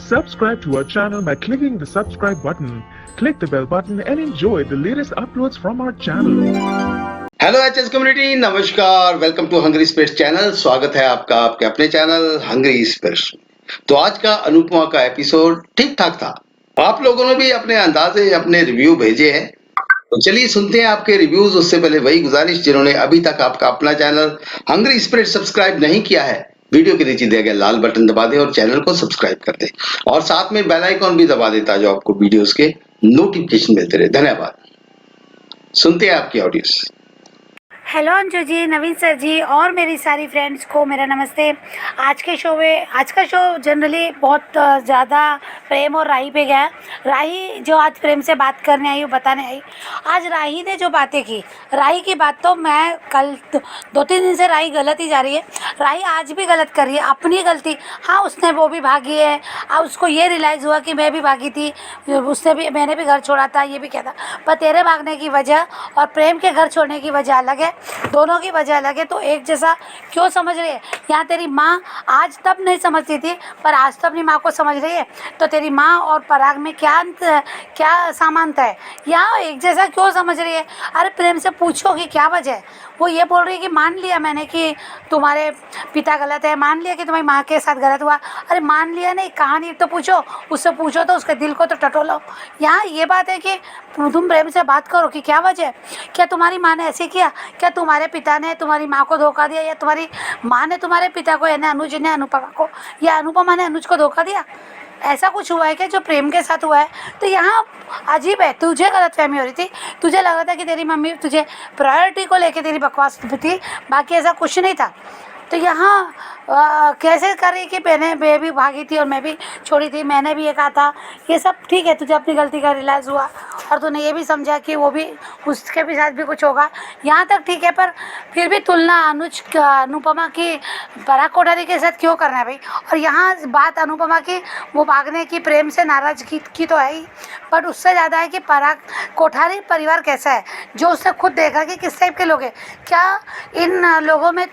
Subscribe to our channel by clicking the subscribe button. Click the bell button and enjoy the latest uploads from our channel. Hello HS community, नमस्कार। Welcome to hungry spirits channel. स्वागत है आपका आपके अपने channel hungry spirits. तो आज का अनुपमा का एपिसोड ठीक ठाक था। आप लोगों ने भी अपने अंदाजे अपने रिव्यू भेजे हैं, तो चलिए सुनते हैं आपके रिव्यूज। उससे पहले वही गुजारिश, जिन्होंने अभी तक आपका अपना चैनल हंग्री स्पिरिट सब्सक्राइब नहीं किया है, वीडियो के नीचे दिया गया लाल बटन दबा दें और चैनल को सब्सक्राइब कर दें और साथ में बेल आइकॉन भी दबा दें ताकि आपको वीडियोस के नोटिफिकेशन मिलते रहे। धन्यवाद। सुनते हैं आपकी audience. Hello Anju ji, Naveen sir जी और मेरी सारी फ्रेंड्स को मेरा नमस्ते। आज का शो जनरली बहुत ज़्यादा प्रेम और राही पे गया। राही जो आज प्रेम से बात करने आई, वो बताने आई। आज राही ने जो बातें की, राही की बात तो मैं कल 2-3 दिन से राही गलत ही जा रही है। राही आज भी गलत कर रही है, अपनी गलती। हाँ, उसने वो भी भागी है। अब उसको ये रियलाइज़ हुआ कि मैं भी भागी थी, मैंने भी घर छोड़ा था, ये भी क्या था। पर तेरे भागने की वजह और प्रेम के घर छोड़ने की वजह अलग है, दोनों की वजह अलग है। तो एक जैसा क्यों समझ रही है? यहाँ तेरी माँ आज तब नहीं समझती थी, पर आज तो अपनी माँ को समझ रही है। तो तेरी माँ और पराग में क्या समानता है? यहाँ एक जैसा क्यों समझ रही है? अरे प्रेम से पूछो कि क्या वजह है। वो ये बोल रही है कि मान लिया मैंने कि तुम्हारे पिता गलत है, मान लिया कि तुम्हारी माँ के साथ गलत हुआ। अरे मान लिया नहीं, कहानी तो पूछो, उससे पूछो तो उसके दिल को तो टटोलो। यहाँ ये बात है कि तुम प्रेम से बात करो कि क्या वजह है। क्या तुम्हारी माँ ने ऐसे किया? क्या तुम्हारे पिता ने तुम्हारी माँ को धोखा दिया, या तुम्हारी माँ ने तुम्हारे पिता को, यानी अनुज ने अनुपमा को, या अनुपमा ने अनुज को धोखा दिया? ऐसा कुछ हुआ है क्या जो प्रेम के साथ हुआ है? तो यहाँ अजीब है, तुझे गलतफहमी हो रही थी। तुझे लग रहा था कि तेरी मम्मी तुझे प्रायोरिटी को लेके तेरी बकवास थी, बाकी ऐसा कुछ नहीं था। तो यहाँ कैसे कर रही कि मैं भी भागी थी और मैं भी छोड़ी थी, मैंने भी ये कहा था। ये सब ठीक है, तुझे अपनी गलती का रियलाइज़ हुआ और तूने ये भी समझा कि वो भी, उसके भी साथ भी कुछ होगा, यहाँ तक ठीक है। पर फिर भी तुलना अनुपमा की पराग कोठारी के साथ क्यों करना है भाई? और यहाँ बात अनुपमा की वो भागने की, प्रेम से नाराज़ की तो है ही, बट उससे ज़्यादा है कि पराग कोठारी परिवार कैसा है, जो उसने खुद देखा कि किस टाइप के लोग हैं। क्या इन लोगों में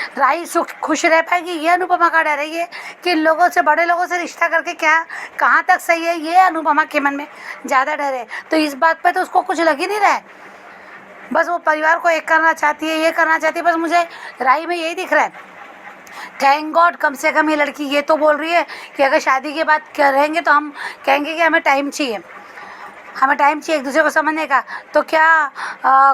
राही खुश रह पाएगी? ये अनुपमा का डर है, ये कि लोगों से, बड़े लोगों से रिश्ता करके क्या कहाँ तक सही है, ये अनुपमा के मन में ज़्यादा डर है। तो इस बात पे तो उसको कुछ लग ही नहीं रहा है। बस वो परिवार को एक करना चाहती है, ये करना चाहती है। बस मुझे राही में यही दिख रहा है। थैंक गॉड, कम से कम ये लड़की ये तो बोल रही है कि अगर शादी के बाद रहेंगे तो हम कहेंगे कि हमें टाइम चाहिए, हमें टाइम चाहिए एक दूसरे को समझने का। तो क्या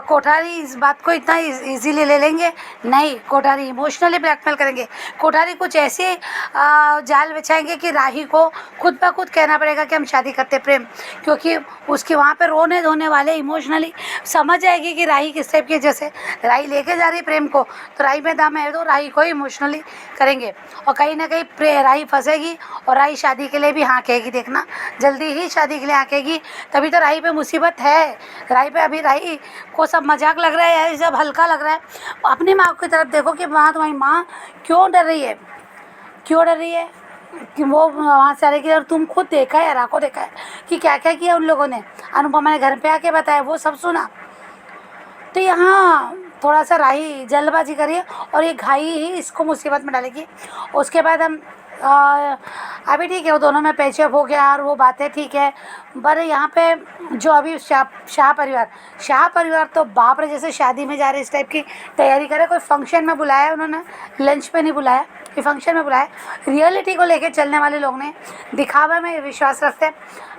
कोठारी इस बात को इतना इजीली ले लेंगे? नहीं, कोठारी इमोशनली ब्लैकमेल करेंगे। कोठारी कुछ ऐसे जाल बिछाएंगे कि राही को खुद ब खुद कहना पड़ेगा कि हम शादी करते प्रेम, क्योंकि उसके वहाँ पे रोने धोने वाले इमोशनली समझ जाएगी कि राही किस टाइप की। जैसे राही लेके जा रही है प्रेम को, तो राही में दम है तो राही को इमोशनली करेंगे और कहीं ना कहीं राही फंसेगी और राही शादी के लिए भी हाँ कहेगी। देखना, जल्दी ही शादी के लिए हाँ कहेगी। तभी तो राही पे मुसीबत है। राही पे अभी राही को सब मजाक लग रहा है यार, सब हल्का लग रहा है। अपनी माँ की तरफ देखो कि वहाँ तुम्हारी माँ क्यों डर रही है, क्यों डर रही है कि वो वहाँ से आ रही। और तुम खुद देखा है, राह को देखा है कि क्या क्या किया उन लोगों ने। अनुपमा ने घर पे आके बताया, वो सब सुना। तो यहाँ थोड़ा सा राही जल्दबाजी करिए और ये घाई ही इसको मुसीबत में डालेगी। उसके बाद हम अभी ठीक है, वो दोनों में पैचअप हो गया और वो बातें ठीक है। पर यहाँ पे जो अभी शाह परिवार तो बाप रे, जैसे शादी में जा रहे इस टाइप की तैयारी करे। कोई फंक्शन में बुलाया उन्होंने, लंच पे नहीं बुलाया, कोई फंक्शन में बुलाया। रियलिटी को लेके चलने वाले लोग ने, दिखावा में विश्वास रखते हैं।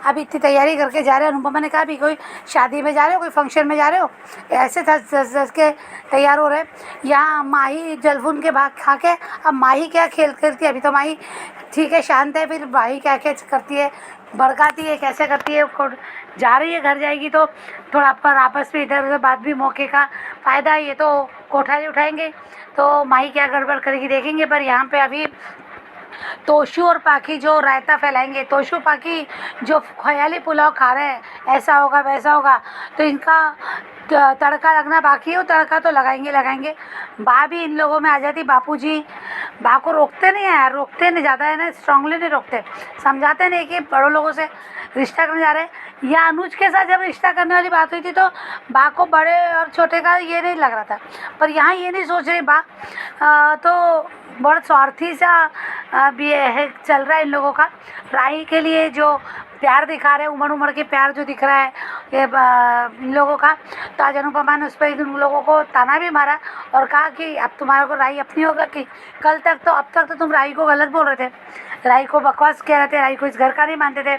अभी इतनी तैयारी करके जा रहे हैं। अनुपमा ने कहा भी कोई शादी में जा रहे हो, कोई फंक्शन में जा रहे हो, ऐसे धस के तैयार हो रहे हैं। यहाँ माही जलफून के भाग खा के, अब माही क्या खेल करती है? अभी तो माही ठीक है, शांत है, फिर माही क्या क्या करती है, भड़काती है, कैसे करती है। जा रही है, घर जाएगी तो थोड़ा पर आपस में इधर उधर बात भी, मौके का फ़ायदा है। ये तो कोठारी उठाएंगे तो माही क्या गड़बड़ करेगी देखेंगे। पर यहाँ पे अभी तोशु और पाखी जो रायता फैलाएंगे, तोशु पाखी जो ख्याली पुलाव खा रहे हैं, ऐसा होगा वैसा होगा, तो इनका तड़का लगना बाकी है, वो तड़का तो लगाएंगे लगाएंगे। बा भी इन लोगों में आ जाती, बापूजी बा को रोकते नहीं है यार, रोकते नहीं ज़्यादा है ना, स्ट्रांगली नहीं रोकते, समझाते नहीं कि बड़ों लोगों से रिश्ता करने जा रहे हैं। या अनुज के साथ जब रिश्ता करने वाली बात हुई थी तो बा को बड़े और छोटे का ये नहीं लग रहा था, पर यहाँ ये नहीं सोच रही बा। तो बड़ा स्वार्थी सा भी है चल रहा है इन लोगों का। राही के लिए जो प्यार दिखा रहे हैं, उमड़ उमड़ के प्यार जो दिख रहा है ये इन लोगों का, तो आज अनुपमा ने उस पर उन लोगों को ताना भी मारा और कहा कि अब तुम्हारे को राही अपनी होगा कि कल तक तो, अब तक तो तुम राही को गलत बोल रहे थे, राही को बकवास कह रहे थे, राही को इस घर का नहीं मानते थे।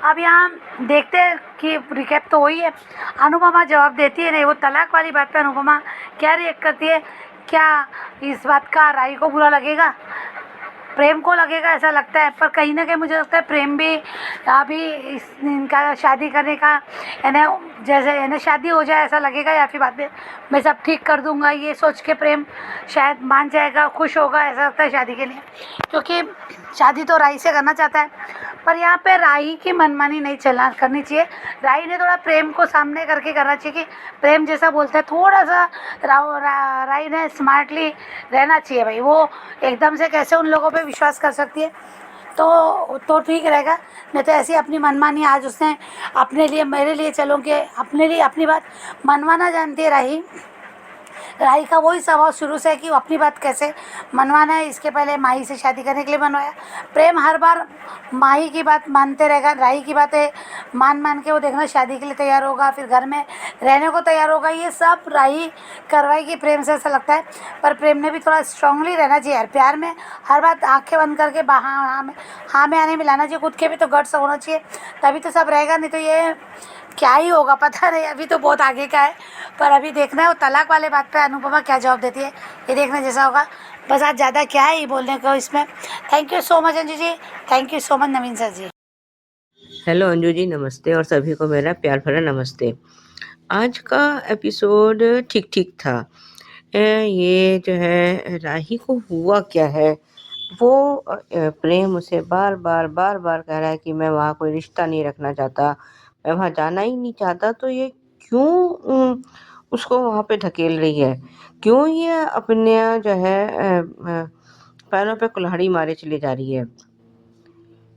अब यहाँ देखते हैं कि रिकैप तो वही है, अनुपमा जवाब देती है नहीं, वो तलाक वाली बात पे अनुपमा क्या रिएक्ट करती है, क्या इस बात का राही को बुरा लगेगा, प्रेम को लगेगा ऐसा लगता है। पर कहीं ना कहीं मुझे लगता है प्रेम भी अभी इनका शादी करने का यानी जैसे यानी शादी हो जाए ऐसा लगेगा, या फिर बाद में मैं सब ठीक कर दूंगा ये सोच के प्रेम शायद मान जाएगा, खुश होगा, ऐसा लगता है शादी के लिए, क्योंकि शादी तो राही से करना चाहता है। पर यहाँ पे राही की मनमानी नहीं चलना करनी चाहिए, राही ने थोड़ा प्रेम को सामने करके करना चाहिए कि प्रेम जैसा बोलता है थोड़ा सा राही ने स्मार्टली रहना चाहिए भाई। वो एकदम से कैसे उन लोगों पे विश्वास कर सकती है, तो ठीक रहेगा। नहीं तो ऐसी अपनी मनमानी आज उसने अपने लिए मेरे लिए चलो कि अपने लिए अपनी बात मनवाना जानती है राही। राही का वही स्वभाव शुरू से है कि वो अपनी बात कैसे मनवाना है, इसके पहले माही से शादी करने के लिए मनवाया। प्रेम हर बार माही की बात मानते रहेगा, राही की बातें मान के वो देखना शादी के लिए तैयार होगा, फिर घर में रहने को तैयार होगा, ये सब राही करवाएगी प्रेम से ऐसा लगता है। पर प्रेम ने भी थोड़ा स्ट्रांगली रहना चाहिए यार, प्यार में हर बात आंखें बंद करके हाँ में आने मिलाना चाहिए, खुद के भी तो गट्स होना चाहिए, तभी तो सब रहेगा, नहीं तो ये क्या ही होगा पता नहीं, अभी तो बहुत आगे का है। पर अभी देखना है वो तलाक वाले बात पे अनुपमा क्या जवाब देती है, ये देखना जैसा होगा। बस आज ज़्यादा क्या है ये बोलने को इसमें। Thank you so much Anju ji, thank you so much Naveen sir ji. Hello Anju ji, नमस्ते, और सभी को मेरा प्यार भरा नमस्ते। आज का एपिसोड ठीक ठीक था। ये जो है राही को हुआ क्या है, वो प्रेम उसे बार बार कह रहा है कि मैं वहाँ कोई रिश्ता नहीं रखना चाहता, मैं वहाँ जाना ही नहीं चाहता, तो ये क्यों उसको वहाँ पे धकेल रही है, क्यों ये अपने जो है पैरों पे कुल्हाड़ी मारे चली जा रही है।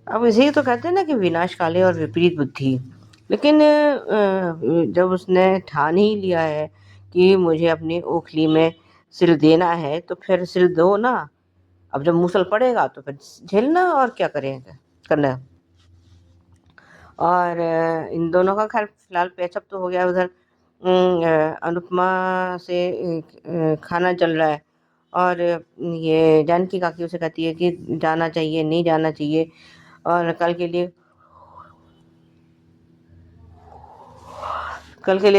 अब इसे तो कहते हैं ना कि विनाशकाले और विपरीत बुद्धि। लेकिन जब उसने ठान ही लिया है कि मुझे अपनी ओखली में सिल देना है, तो फिर सिल दो ना। अब जब मूसल पड़ेगा तो फिर झेलना, और क्या करेंगे करना। और इन दोनों का खैर फिलहाल पैचअप तो हो गया। उधर अनुपमा से खाना चल रहा है, और ये जानकी काकी उसे कहती है कि जाना चाहिए नहीं जाना चाहिए, और कल के लिए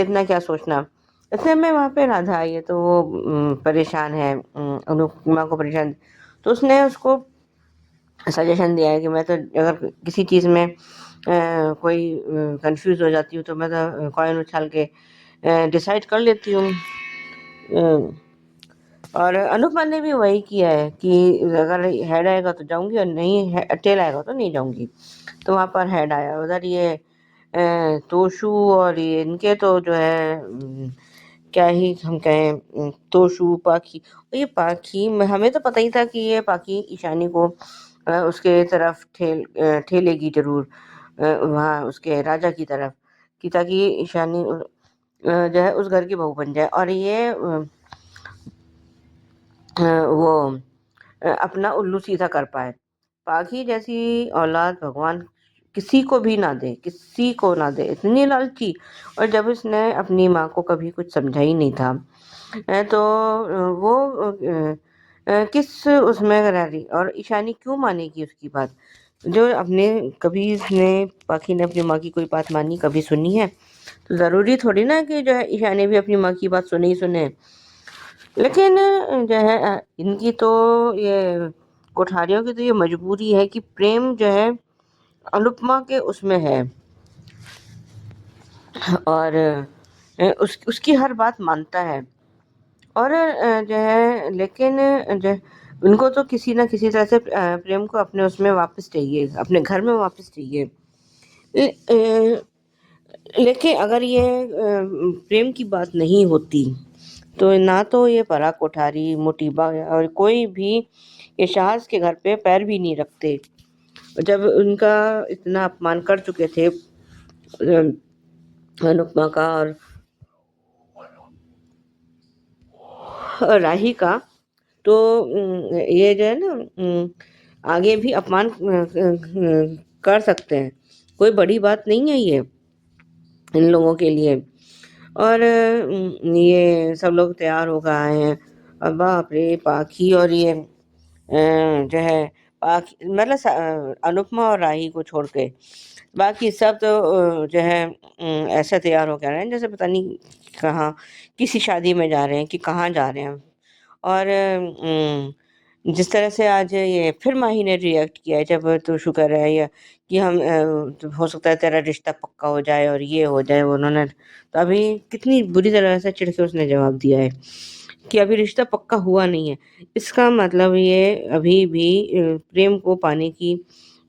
इतना क्या सोचना। इतने में वहाँ पे राधा आई है, तो वो परेशान है, अनुपमा को परेशान, तो उसने उसको सजेशन दिया है कि मैं तो अगर किसी चीज़ में कोई कंफ्यूज हो जाती हूँ तो मैं तो कॉइन उछाल के डिसाइड कर लेती हूँ। और अनुपमा ने भी वही किया है कि अगर हेड आएगा तो जाऊंगी, और नहीं टेल आएगा तो नहीं जाऊंगी। तो वहाँ पर हेड आया, उधर ये तोशु और ये इनके तो जो है क्या ही हम कहें, तोशु पाखी, ये पाखी हमें तो पता ही था कि ये पाखी ईशानी को उसके तरफ ठेलेगी जरूर, वहाँ उसके राजा की तरफ, कि ताकि ईशानी जो है उस घर की बहू बन जाए, और ये वो अपना उल्लू सीधा कर पाए। पाखी जैसी औलाद भगवान किसी को भी ना दे, किसी को ना दे, इतनी लालची। और जब इसने अपनी माँ को कभी कुछ समझा ही नहीं था, तो वो किस उसमें रह रही, और ईशानी क्यों मानेगी उसकी बात, जो अपने कभी इसने पाखी ने अपनी माँ की कोई बात मानी, कभी सुनी है? तो ज़रूरी थोड़ी ना कि जो है ईशानी भी अपनी माँ की बात सुने ही सुने। लेकिन जो है इनकी तो ये कोठारियों की तो ये मजबूरी है कि प्रेम जो है अनुपमा के उसमें है, और उसकी हर बात मानता है, और जो है लेकिन जो उनको तो किसी ना किसी तरह से प्रेम को अपने उसमें वापस चाहिए, अपने घर में वापस चाहिए। लेकिन अगर ये प्रेम की बात नहीं होती तो ना तो ये पराग कोठारी, मोटीबा और कोई भी ये शाहज के घर पे पैर भी नहीं रखते। जब उनका इतना अपमान कर चुके थे अनुपमा का और राही का, तो ये जो है ना आगे भी अपमान कर सकते हैं। कोई बड़ी बात नहीं है ये इन लोगों के लिए। और ये सब लोग तैयार होकर आए हैं और बाप रे पाखी और ये जो है पाखी मतलब अनुपमा और राही को छोड़ के बाकी सब तो जो है ऐसे तैयार होकर आ रहे हैं जैसे पता नहीं कहाँ किसी शादी में जा रहे हैं कि कहाँ जा रहे हैं। और जिस तरह से आज ये फिर माही ने रिएक्ट किया है, जब तो शुक्र है या कि हम तो हो सकता है तेरा रिश्ता पक्का हो जाए और ये हो जाए, उन्होंने तो अभी कितनी बुरी तरह से चिढ़ के उसने जवाब दिया है कि अभी रिश्ता पक्का हुआ नहीं है। इसका मतलब ये अभी भी प्रेम को पाने की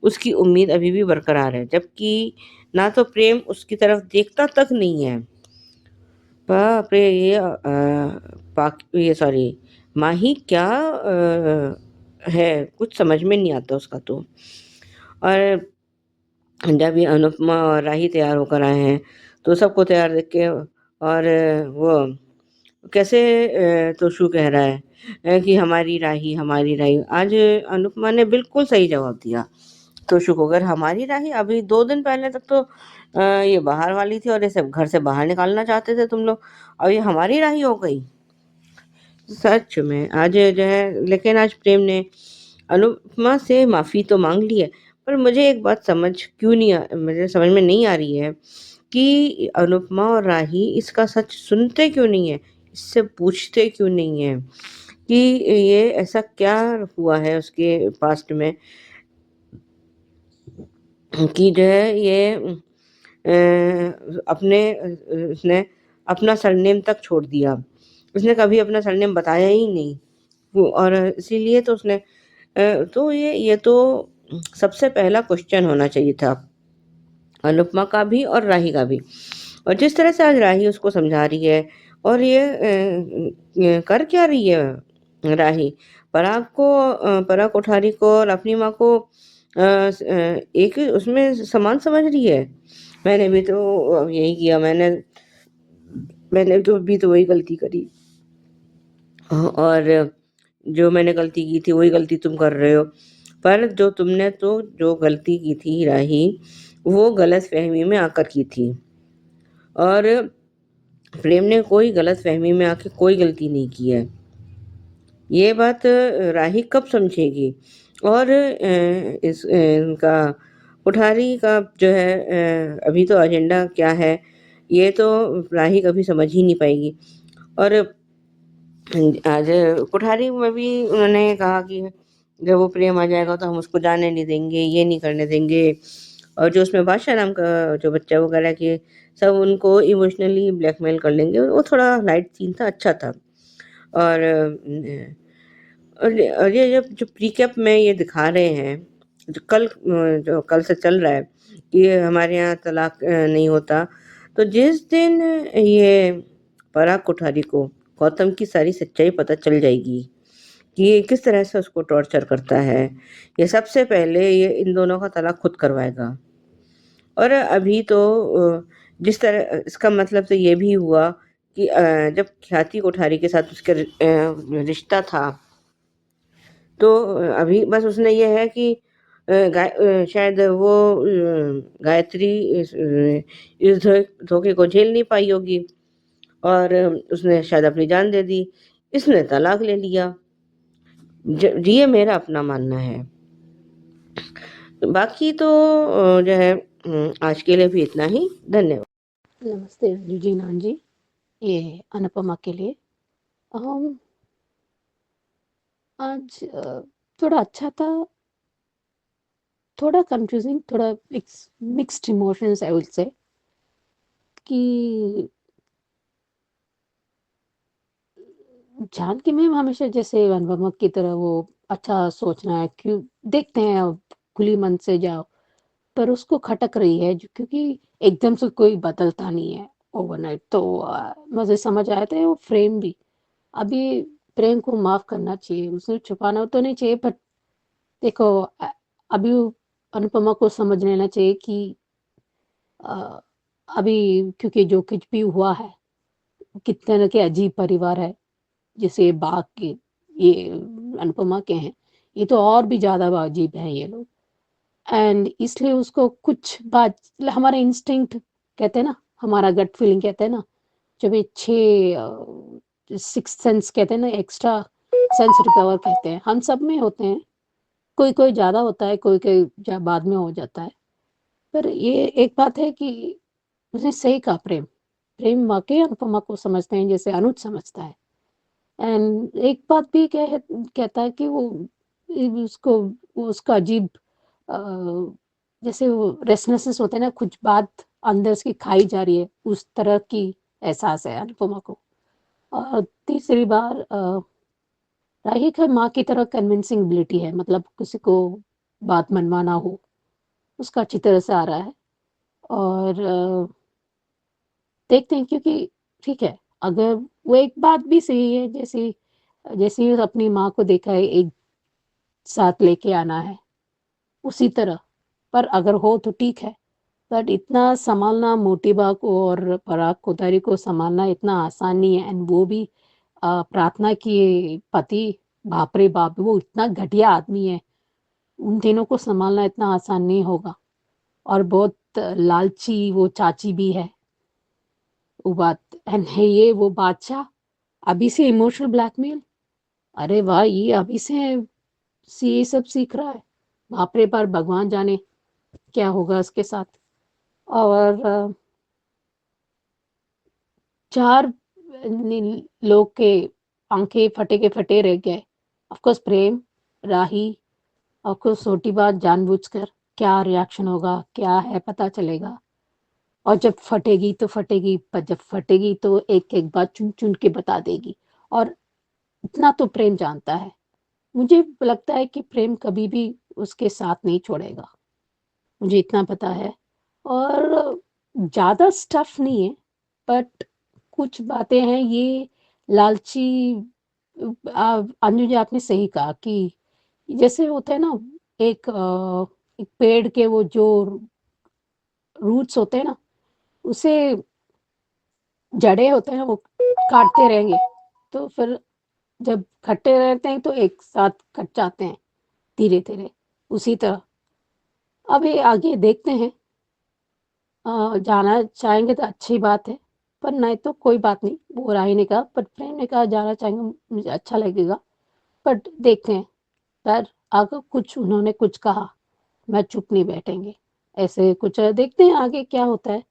उसकी उम्मीद अभी भी बरकरार है, जबकि ना तो प्रेम उसकी तरफ देखता तक नहीं है। बाप रे! ये सॉरी माही क्या है, कुछ समझ में नहीं आता उसका तो। और जब ये अनुपमा और राही तैयार होकर आए हैं, तो सबको तैयार देख के और वो कैसे तोशु कह रहा है कि हमारी राही। आज अनुपमा ने बिल्कुल सही जवाब दिया तोशु को। अगर हमारी राही, अभी 2 दिन पहले तक तो ये बाहर वाली थी और इसे घर से बाहर निकालना चाहते थे तुम लोग, अब ये हमारी राही हो गई। सच में आज जो है, लेकिन आज प्रेम ने अनुपमा से माफ़ी तो माँग ली है, पर मुझे समझ में नहीं आ रही है कि अनुपमा और राही इसका सच सुनते क्यों नहीं है? इससे पूछते क्यों नहीं है कि ये ऐसा क्या हुआ है उसके पास्ट में कि जो है ये उसने अपना सरनेम तक छोड़ दिया। उसने कभी अपना सरनेम बताया ही नहीं। और इसीलिए तो उसने तो ये तो सबसे पहला क्वेश्चन होना चाहिए था अनुपमा का भी और राही का भी। और जिस तरह से आज राही उसको समझा रही है और ये कर क्या रही है राही, पराग कोठारी को और अपनी माँ को एक उसमें समान समझ रही है। मैंने भी तो यही किया, मैंने तो भी तो वही गलती करी और जो मैंने गलती की थी वही गलती तुम कर रहे हो। पर जो गलती की थी राही, वो गलतफ़हमी में आकर की थी और प्रेम ने कोई गलतफ़हमी में आके कोई गलती नहीं की है। ये बात राही कब समझेगी? और इनका कोठारी का जो है अभी तो एजेंडा क्या है, ये तो राही कभी समझ ही नहीं पाएगी। और आज कोठारी में भी उन्होंने कहा कि जब वो प्रेम आ जाएगा तो हम उसको जाने नहीं देंगे, ये नहीं करने देंगे। और जो उसमें बादशाह नाम का जो बच्चा है वो कह रहा है कि सब उनको इमोशनली ब्लैकमेल कर लेंगे। वो थोड़ा लाइट सीन था, अच्छा था। और ये जब जो प्रीकैप में ये दिखा रहे हैं, जो कल से चल रहा है कि हमारे यहाँ तलाक नहीं होता, तो जिस दिन ये पराग कोठारी को गौतम की सारी सच्चाई पता चल जाएगी कि ये किस तरह से उसको टॉर्चर करता है, ये सबसे पहले ये इन दोनों का तलाक खुद करवाएगा। और अभी तो जिस तरह इसका मतलब तो ये भी हुआ कि जब ख्याति कोठारी के साथ उसका रिश्ता था, तो अभी बस उसने ये है कि शायद वो गायत्री इस धोखे को झेल नहीं पाई होगी और उसने शायद अपनी जान दे दी। इसने तलाक ले लिया। ये मेरा अपना मानना है। बाकी तो जो है आज के लिए भी इतना ही। धन्यवाद। नमस्ते जी नान जी, ये अनुपमा के लिए आज थोड़ा अच्छा था, थोड़ा कंफ्यूजिंग, थोड़ा mixed emotions I will say कि जानकी मैम हमेशा जैसे अनुपमा की तरह वो अच्छा सोचना है, क्यों देखते हैं अब खुली मन से जाओ, पर उसको खटक रही है क्योंकि एकदम से कोई बदलता नहीं है ओवरनाइट। तो मुझे समझ आया था वो फ्रेम भी अभी प्रेम को माफ करना चाहिए, उसने छुपाना तो नहीं चाहिए। बट देखो अभी अनुपमा को समझ लेना चाहिए कि अ, अभी क्योंकि जो कुछ भी हुआ है, कितने न के अजीब परिवार है, जैसे बाघ के ये अनुपमा के हैं, ये तो और भी ज़्यादा अजीब हैं ये लोग। एंड इसलिए उसको कुछ बात हमारा इंस्टिंक्ट कहते हैं ना, हमारा गट फीलिंग कहते हैं ना, जब ये 6 सिक्स्थ सेंस कहते हैं ना, एक्स्ट्रा सेंस रिकवर कहते हैं, हम सब में होते हैं। कोई-कोई ज़्यादा होता है, कोई-कोई बाद में हो जाता है। पर ये एक बात है कि उसने सही कहा, प्रेम प्रेम वाक़ई अनुपमा को समझते हैं जैसे अनुज समझता है। एंड एक बात भी कहता है कि वो उसको वो उसका अजीब अ, जैसे वो रेस्टलेसनेस होता है ना, कुछ बात अंदर से खाई जा रही है, उस तरह की एहसास है अनुपमा को। तीसरी बार राही का माँ की तरह कन्विंसिंग एबिलिटी है, मतलब किसी को बात मनवाना हो, उसका अच्छी तरह से आ रहा है। और देखते हैं क्योंकि ठीक है, अगर वो एक बात भी सही है, जैसे जैसे अपनी माँ को देखा है एक साथ लेके आना है, उसी तरह। पर अगर हो तो ठीक है, बट इतना सँभालना मोटिबा को और पराग कोठारी को सँभालना इतना आसान नहीं है। एंड वो भी प्रार्थना के पति, बाप रे बाप! वो इतना घटिया आदमी है, उन तीनों को सँभालना इतना आसान नहीं होगा। और बहुत लालची वो चाची भी है, वो बात। एंड है ये वो बादशाह, अभी से इमोशनल ब्लैकमेल, अरे वाह! ये अभी से ये सब सीख रहा है। बाप रे बाप! भगवान जाने क्या होगा इसके साथ। और 4 लोग के आंखें फटे के फटे रह गए। Of course Prem, Rahi, of course छोटी बात जानबूझकर, क्या रिएक्शन होगा, क्या है पता चलेगा। और जब फटेगी तो फटेगी, पर जब फटेगी तो एक-एक बात चुन-चुन के बता देगी। और इतना तो प्रेम जानता है। मुझे लगता है कि प्रेम कभी भी उसके साथ नहीं छोड़ेगा, मुझे इतना पता है। और ज़्यादा स्टफ़ नहीं है, बट कुछ बातें हैं ये लालची। अंजू जी आपने सही कहा कि जैसे होता है ना, एक पेड़ के वो जो रूट्स होते हैं ना, उसे जड़ें होते हैं वो काटते रहेंगे, तो फिर जब खट्टे रहते हैं तो एक साथ कट जाते हैं धीरे-धीरे, उसी तरह। अभी आगे देखते हैं, जाना चाहेंगे तो अच्छी बात है, पर नहीं तो कोई बात नहीं, वो राही ने कहा, पर प्रेम ने कहा जाना चाहेंगे, मुझे अच्छा लगेगा, बट देखते हैं। पर अगर कुछ उन्होंने कुछ कहा, मैं चुप नहीं बैठेंगे, ऐसे कुछ देखते हैं आगे क्या होता है।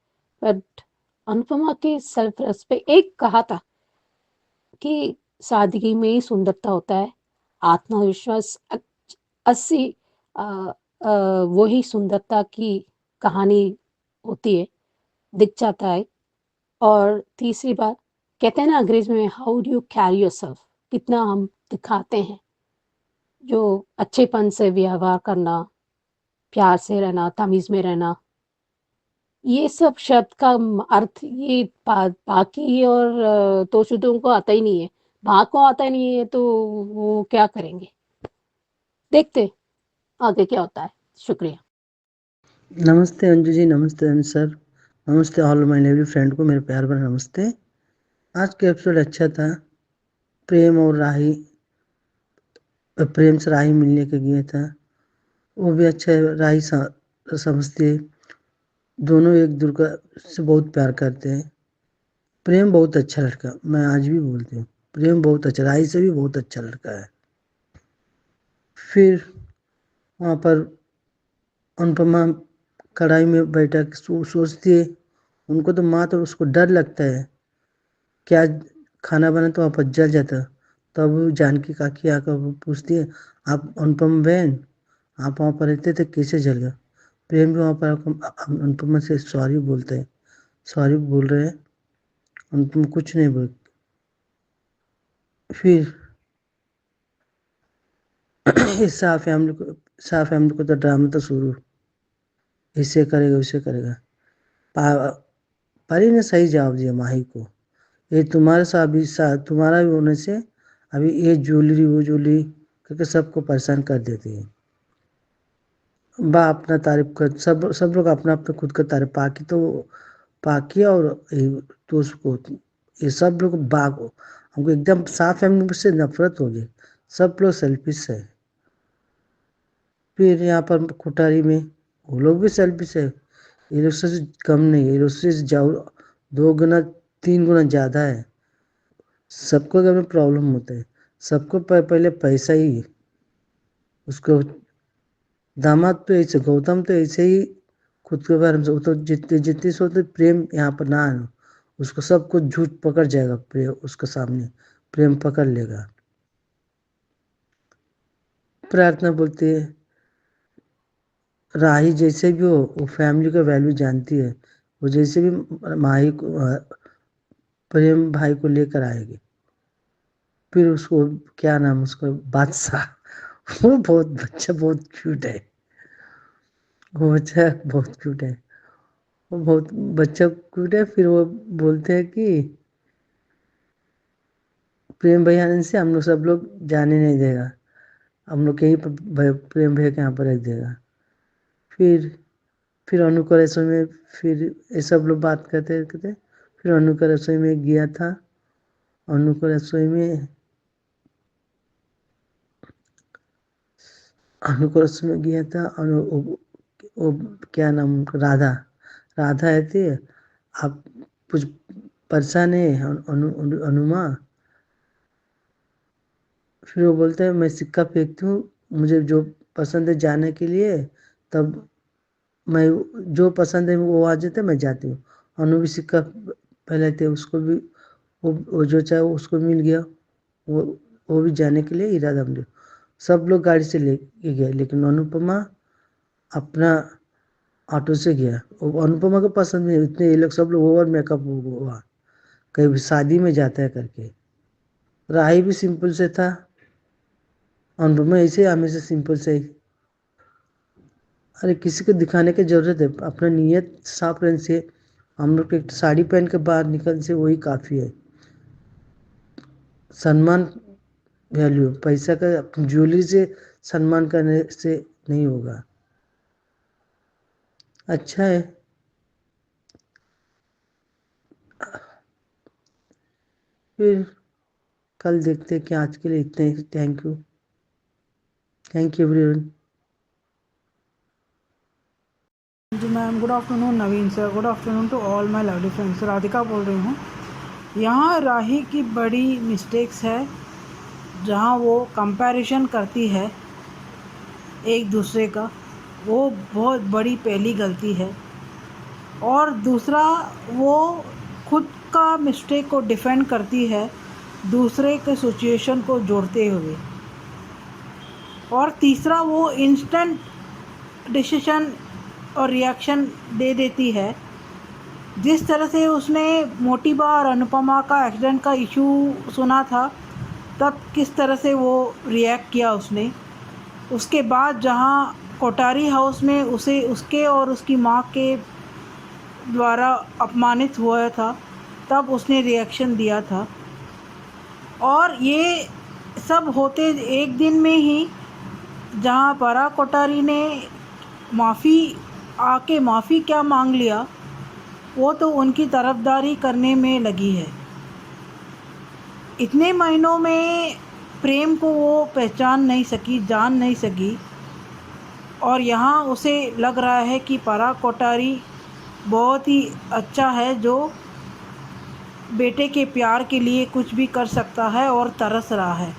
बट अनुपमा की सेल्फ रिस्पेक्ट, एक कहा था कि सादगी में ही सुंदरता होता है, आत्मविश्वास 80 अ वही सुंदरता की कहानी होती है, दिख जाता है। और तीसरी बात, कहते हैं ना अंग्रेजी में, how do you carry yourself, कितना हम दिखाते हैं, जो अच्छेपन से व्यवहार करना, प्यार से रहना, तमीज़ में रहना, ये सब शब्द का अर्थ ये बाकी और तोशुदों को आता ही नहीं है। भा को आता ही नहीं है तो वो क्या करेंगे? देखते हैं आगे क्या होता है। शुक्रिया। नमस्ते अंजू जी, नमस्ते अंजू सर, नमस्ते ऑल माय लवली फ्रेंड को मेरे प्यार भरा नमस्ते। आज का एपिसोड अच्छा था। प्रेम और राही, प्रेम से राही मिलने के गया था, वो भी अच्छा है। राही समझती है, दोनों एक दूसरे से बहुत प्यार करते हैं। प्रेम बहुत अच्छा लड़का, मैं आज भी बोलती हूँ, प्रेम बहुत अच्छा, राही से भी बहुत अच्छा लड़का है। फिर वहाँ पर अनुपमा कढ़ाई में बैठा सोचती है, उनको तो माँ तो उसको डर लगता है, क्या खाना बना तो वापस जल जाता। तब जानकी काकी आकर पूछती है, आप अनुपम बहन, आप वहाँ पर रहते थे, कैसे जल गया? प्रेम भी वहाँ पर अनुपमा से सॉरी बोलते हैं, सॉरी बोल रहे हैं, अनुपमा कुछ नहीं बोल। फिर इस शाह फैमिली को तो ड्रामा तो शुरू। ऐसे करेगा वैसे करेगा। परी ने सही जवाब दिया माही को, ये तुम्हारे साथ भी तुम्हारा भी होने से अभी ये ज्वेलरी वो ज्वेलरी करके सबको परेशान कर देती है। बा अपना तारीफ कर, सब लोग अपना अपना खुद का तारीफ पाकी और तो उसको ये सब लोग बाग हमको एकदम साफ फैमिली से नफरत हो गई, सब लोग सेल्फिश है। फिर यहाँ पर कोठारी में वो लोग भी सेल्फिश है, ये लोग से कम नहीं है, ये लोग से जाओ 2 गुना 3 गुना ज़्यादा है। सबको घर में प्रॉब्लम होता है, सबको पहले पैसा ही, उसको दामाद तो ऐसे गौतम तो ऐसे ही खुद के बारे में वो तो जितनी जितनी सोचते प्रेम यहाँ पर ना आना, उसको सब कुछ झूठ पकड़ जाएगा, प्रेम उसके सामने प्रेम पकड़ लेगा। प्रार्थना बोलती है राही जैसे भी हो वो फैमिली का वैल्यू जानती है, वो जैसे भी माही को प्रेम भाई को लेकर आएगी। फिर उसको क्या नाम उसका बादशाह वो बच्चा बहुत क्यूट है, वो बच्चा बहुत क्यूट है, वो बहुत बच्चा क्यूट है। फिर वो बोलते हैं कि प्रेम भैया आने से हम लोग सब लोग जाने नहीं देगा, हम लोग यहीं पर प्रेम भैया के यहाँ पर रख देगा। फिर अनु का रसोई में फिर ये सब लोग बात करते करते फिर अनु का रसोई में गया था। अनु का रसोई में गया था। वो क्या नाम राधा है थी, आप कुछ परेशान है अनुमा। फिर वो बोलते हैं मैं सिक्का फेंकती हूँ, मुझे जो पसंद है जाने के लिए, तब मैं जो पसंद है वो आ जाते मैं जाती हूँ। अनु भी सिक्का पहले थे, उसको भी वो जो चाहे उसको मिल गया, वो भी जाने के लिए इरादा बन गया। सब लोग गाड़ी से लेके गए, लेकिन अनुपमा अपना ऑटो से गया। वो अनुपमा को पसंद नहीं, इतने ये लोग सब लोग ओवर मेकअप हुआ, कहीं भी शादी में जाता है करके। राही भी सिंपल से था, अनुपमा ऐसे हमेशा सिंपल से ही। अरे किसी को दिखाने की जरूरत है, अपना नीयत साफ रहने से, हम लोग एक साड़ी पहन के बाहर निकलने से वही काफ़ी है। सम्मान वैल्यू पैसा का ज्वेलरी से सम्मान करने से नहीं होगा। अच्छा है, फिर कल देखते हैं कि आज के लिए इतना ही। Thank you everyone. जी ma'am, good afternoon Naveen sir, good afternoon to all my lovely friends. Radhika बोल रही हूँ। यहाँ राही की बड़ी मिस्टेक्स है, जहाँ वो कंपैरिजन करती है एक दूसरे का, वो बहुत बड़ी पहली गलती है। और दूसरा, वो खुद का मिस्टेक को डिफेंड करती है दूसरे के सिचुएशन को जोड़ते हुए। और तीसरा, वो इंस्टेंट डिसीजन और रिएक्शन दे देती है। जिस तरह से उसने मोटिबा और अनुपमा का एक्सीडेंट का इशू सुना था, तब किस तरह से वो रिएक्ट किया उसने। उसके बाद जहाँ कोठारी हाउस में उसे उसके और उसकी माँ के द्वारा अपमानित हुआ था, तब उसने रिएक्शन दिया था। और ये सब होते एक दिन में ही, जहाँ परा कोठारी ने माफ़ी क्या मांग लिया, वो तो उनकी तरफदारी करने में लगी है। इतने महीनों में प्रेम को वो पहचान नहीं सकी, जान नहीं सकी। और यहाँ उसे लग रहा है कि परा कोठारी बहुत ही अच्छा है, जो बेटे के प्यार के लिए कुछ भी कर सकता है और तरस रहा है।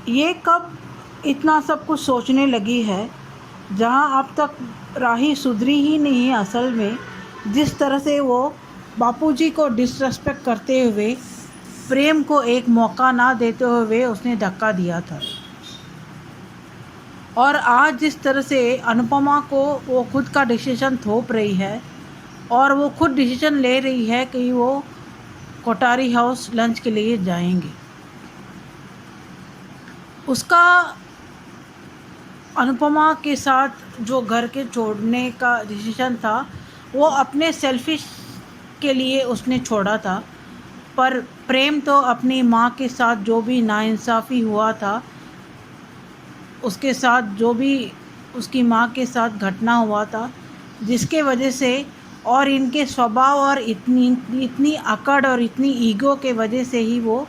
ये कब इतना सब कुछ सोचने लगी है, जहाँ अब तक राही सुधरी ही नहीं है असल में। जिस तरह से वो बापूजी को डिसरेस्पेक्ट करते हुए, प्रेम को एक मौका ना देते हुए उसने धक्का दिया था। और आज जिस तरह से अनुपमा को वो खुद का डिसीजन थोप रही है, और वो खुद डिसीजन ले रही है कि वो कोठारी हाउस लंच के लिए जाएंगे। उसका अनुपमा के साथ जो घर के छोड़ने का डिसीजन था वो अपने सेल्फिश के लिए उसने छोड़ा था, पर प्रेम तो अपनी माँ के साथ जो भी नाइंसाफ़ी हुआ था, उसके साथ जो भी उसकी माँ के साथ घटना हुआ था, जिसके वजह से और इनके स्वभाव और इतनी अकड़ और इतनी ईगो के वजह से ही वो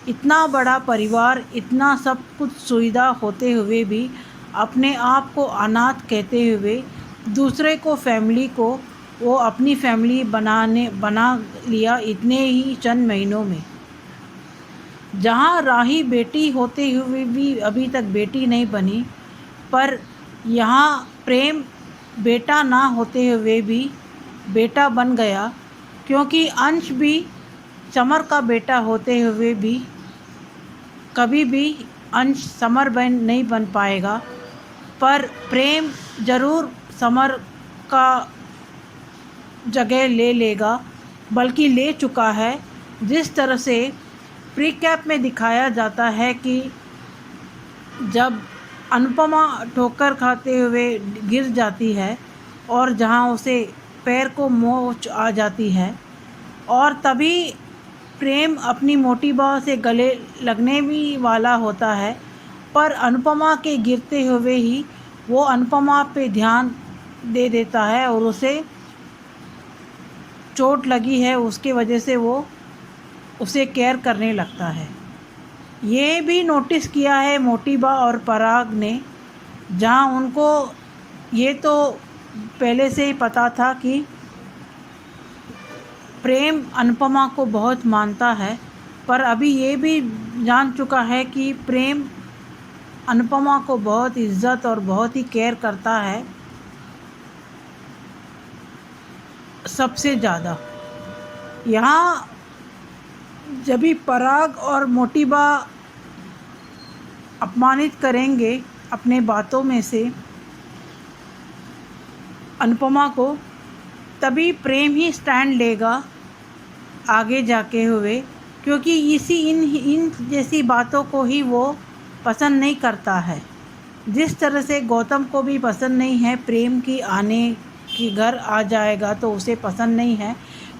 इतना बड़ा परिवार, इतना सब कुछ सुविधा होते हुए भी अपने आप को अनाथ कहते हुए दूसरे को फैमिली को वो अपनी फैमिली बना लिया इतने ही चंद महीनों में। जहाँ राही बेटी होते हुए भी अभी तक बेटी नहीं बनी, पर यहाँ प्रेम बेटा ना होते हुए भी बेटा बन गया, क्योंकि अंश भी समर का बेटा होते हुए भी कभी भी अंश समर नहीं बन पाएगा, पर प्रेम ज़रूर समर का जगह ले लेगा, बल्कि ले चुका है। जिस तरह से प्रीकैप में दिखाया जाता है कि जब अनुपमा ठोकर खाते हुए गिर जाती है और जहां उसे पैर को मोच आ जाती है, और तभी प्रेम अपनी मोटी बहू से गले लगने भी वाला होता है, पर अनुपमा के गिरते हुए ही वो अनुपमा पे ध्यान दे देता है और उसे चोट लगी है उसके वजह से वो उसे केयर करने लगता है। ये भी नोटिस किया है मोटिबा और पराग ने, जहाँ उनको ये तो पहले से ही पता था कि प्रेम अनुपमा को बहुत मानता है, पर अभी ये भी जान चुका है कि प्रेम अनुपमा को बहुत इज्जत और बहुत ही केयर करता है, सबसे ज़्यादा। यहाँ जब भी पराग और मोटिबा अपमानित करेंगे अपने बातों में से अनुपमा को, तभी प्रेम ही स्टैंड लेगा आगे जाके हुए, क्योंकि इन जैसी बातों को ही वो पसंद नहीं करता है। जिस तरह से गौतम को भी पसंद नहीं है प्रेम की आने की, घर आ जाएगा तो उसे पसंद नहीं है,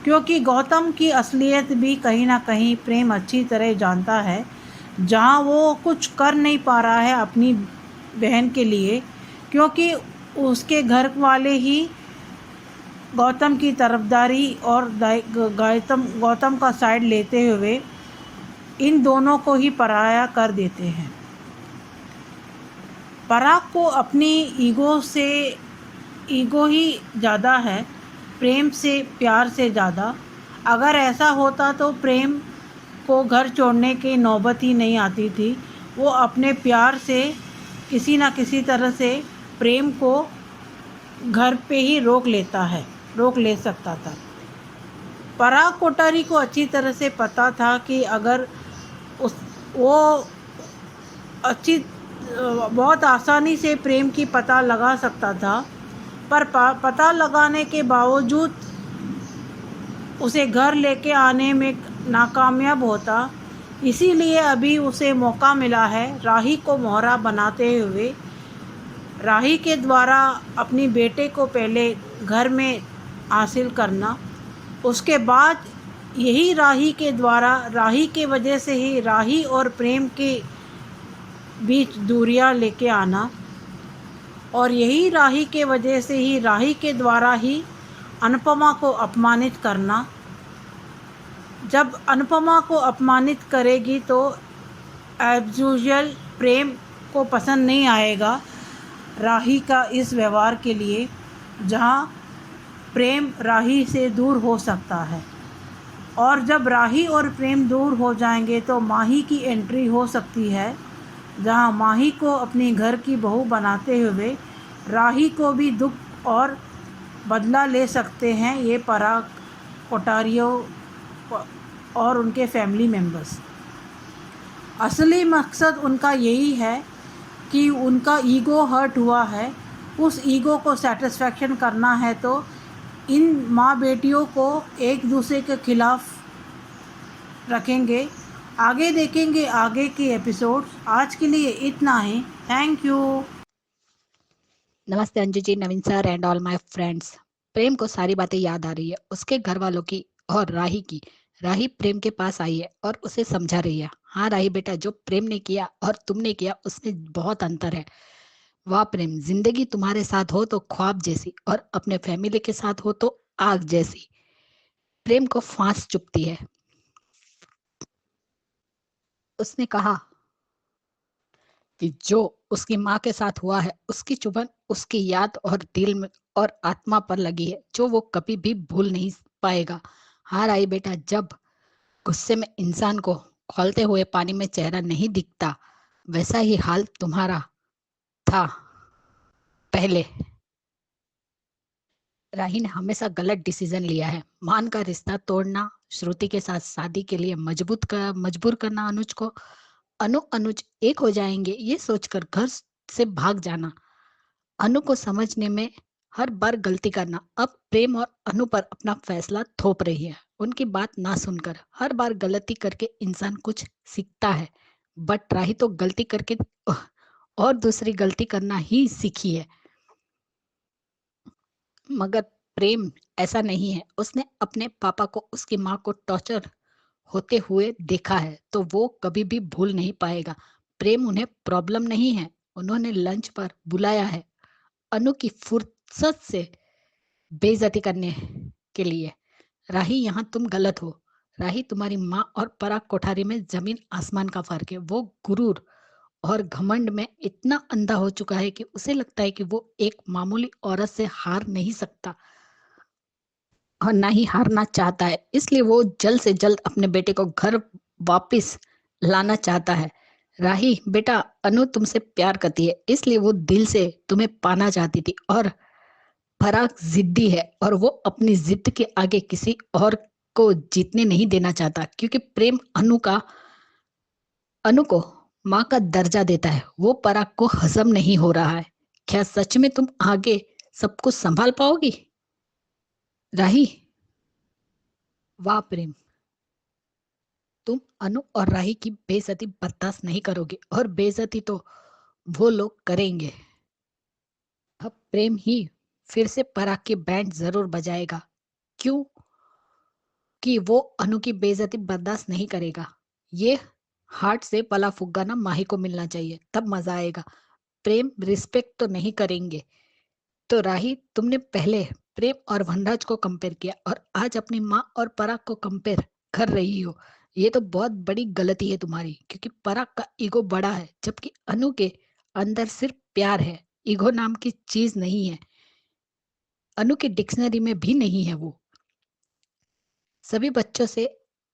क्योंकि गौतम की असलियत भी कहीं ना कहीं प्रेम अच्छी तरह जानता है। जहाँ वो कुछ कर नहीं पा रहा है अपनी बहन के लिए, क्योंकि उसके घर वाले ही गौतम की तरफदारी और गौतम का साइड लेते हुए इन दोनों को ही पराया कर देते हैं। पराग को अपनी ईगो ही ज़्यादा है प्रेम से, प्यार से ज़्यादा। अगर ऐसा होता तो प्रेम को घर छोड़ने की नौबत ही नहीं आती थी। वो अपने प्यार से किसी न किसी तरह से प्रेम को घर पे ही रोक ले सकता था। पराग कोठारी को अच्छी तरह से पता था कि अगर वो बहुत आसानी से प्रेम की पता लगा सकता था, पर पता लगाने के बावजूद उसे घर लेके आने में नाकामयाब होता। इसीलिए अभी उसे मौका मिला है राही को मोहरा बनाते हुए, राही के द्वारा अपनी बेटे को पहले घर में हासिल करना, उसके बाद यही राही के द्वारा, राही के वजह से ही राही और प्रेम के बीच दूरियां लेके आना, और यही राही के वजह से ही, राही के द्वारा ही अनुपमा को अपमानित करना। जब अनुपमा को अपमानित करेगी तो एज यूजुअल प्रेम को पसंद नहीं आएगा राही का इस व्यवहार के लिए, जहाँ प्रेम राही से दूर हो सकता है। और जब राही और प्रेम दूर हो जाएंगे तो माही की एंट्री हो सकती है, जहाँ माही को अपने घर की बहू बनाते हुए राही को भी दुख और बदला ले सकते हैं ये पराग कोठारियों और उनके फैमिली मेम्बर्स। असली मकसद उनका यही है कि उनका ईगो हर्ट हुआ है, उस ईगो को सेटिस्फैक्शन करना है, तो इन माँ बेटियों को एक दूसरे के खिलाफ रखेंगे। आगे देखेंगे आगे के एपिसोड्स। आज के लिए इतना ही। Thank you. नमस्ते Anju ji, Naveen sir and all my friends. प्रेम को सारी बातें याद आ रही है, उसके घर वालों की और राही की। राही प्रेम के पास आई है और उसे समझा रही है। हाँ राही बेटा, जो प्रेम ने किया और तुमने किया उसमें बहुत अंतर है। वाह प्रेम, जिंदगी तुम्हारे साथ हो तो ख्वाब जैसी और अपने फैमिली के साथ हो तो आग जैसी। प्रेम को फांस चुभती है। उसने कहा कि जो उसकी माँ के साथ हुआ है उसकी चुभन उसकी याद और दिल में और आत्मा पर लगी है, जो वो कभी भी भूल नहीं पाएगा। हाँ राही बेटा, जब गुस्से में इंसान को खौलते हुए पानी में चेहरा नहीं दिखता, वैसा ही हाल तुम्हारा था पहले। राही ने हमेशा गलत डिसीजन लिया है। मान का रिश्ता तोड़ना, श्रुति के साथ शादी के लिए मजबूर करना अनुज को, अनुज एक हो जाएंगे ये सोचकर घर से भाग जाना, अनु को समझने में हर बार गलती करना। अब प्रेम और अनु पर अपना फैसला थोप रही है। उनकी बात ना सुनकर हर बार गलती करके इंसान कुछ सीखता है, बट राही तो गलती करके और दूसरी गलती करना ही सीखी है। मगर प्रेम ऐसा नहीं है। उसने अपने पापा को, उसकी माँ को टॉर्चर होते हुए देखा है, तो वो कभी भी भूल नहीं पाएगा। प्रेम उन्हें प्रॉब्लम नहीं है। उन्होंने लंच पर बुलाया है अनु की फुर्सत से बेइज्जती करने के लिए। राही, यहाँ तुम गलत हो। राही, तुम्हारी माँ और पराग कोठारी में जमीन आसमान का फर्क है। वो गुरूर और घमंड में इतना अंधा हो चुका है कि उसे लगता है कि वो एक मामूली औरत से हार नहीं सकता और ना ही हारना चाहता है। इसलिए वो जल्द से जल्द अपने बेटे को घर वापस लाना चाहता है। राही बेटा, अनु तुमसे प्यार करती है, इसलिए वो दिल से तुम्हें पाना चाहती थी। और पराग जिद्दी है और वो अपनी जिद के आगे किसी और को जीतने नहीं देना चाहता, क्योंकि प्रेम अनु को माँ का दर्जा देता है। वो पराग को हजम नहीं हो रहा है। क्या सच में तुम आगे सब कुछ संभाल पाओगी राही? वाह प्रेम, तुम अनु और राही की बेइज्जती बर्दाश्त नहीं करोगे, और बेइज्जती तो वो लोग करेंगे। अब प्रेम ही फिर से पराग की बैंड जरूर बजाएगा, क्यों कि वो अनु की बेइज्जती बर्दाश्त नहीं करेगा। ये हार्ट से पला फुग्गा ना माही को मिलना चाहिए, तब मजा आएगा। प्रेम रिस्पेक्ट तो नहीं करेंगे। तो राही, तुमने पहले प्रेम और वनराज को कंपेयर किया और आज अपनी माँ और पराग को कंपेयर कर रही हो। ये तो बहुत बड़ी गलती है तुम्हारी, क्योंकि पराग का ईगो बड़ा है, जबकि अनु के अंदर सिर्फ प्यार है। ईगो नाम की चीज नहीं है, अनु की डिक्शनरी में भी नहीं है। वो सभी बच्चों से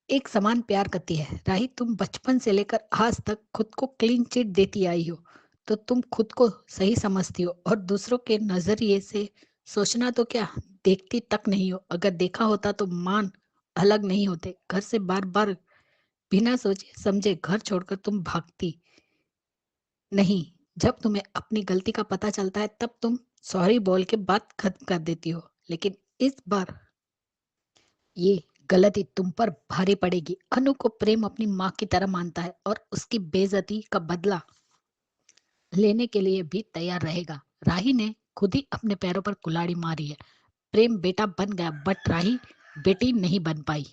एक समान प्यार करती है। राही, तुम बचपन से लेकर आज तक खुद को क्लीन चिट देती आई हो, तो तुम खुद को सही समझती हो और दूसरों के नजरिए से सोचना तो क्या, देखती तक नहीं हो। अगर देखा होता तो मान अलग नहीं होते। घर से बार बार बिना सोचे समझे घर छोड़कर तुम भागती नहीं। जब तुम्हें अपनी गलती का पता चलता है तब तुम सॉरी बोल के बात खत्म कर देती हो, लेकिन इस बार ये गलती तुम पर भारी पड़ेगी। अनु को प्रेम अपनी माँ की तरह मानता है और उसकी बेइज्जती का बदला लेने के लिए भी तैयार रहेगा। राही ने खुद ही अपने पैरों पर कुल्हाड़ी मारी है। प्रेम बेटा बन गया, बट राही बेटी नहीं बन पाई।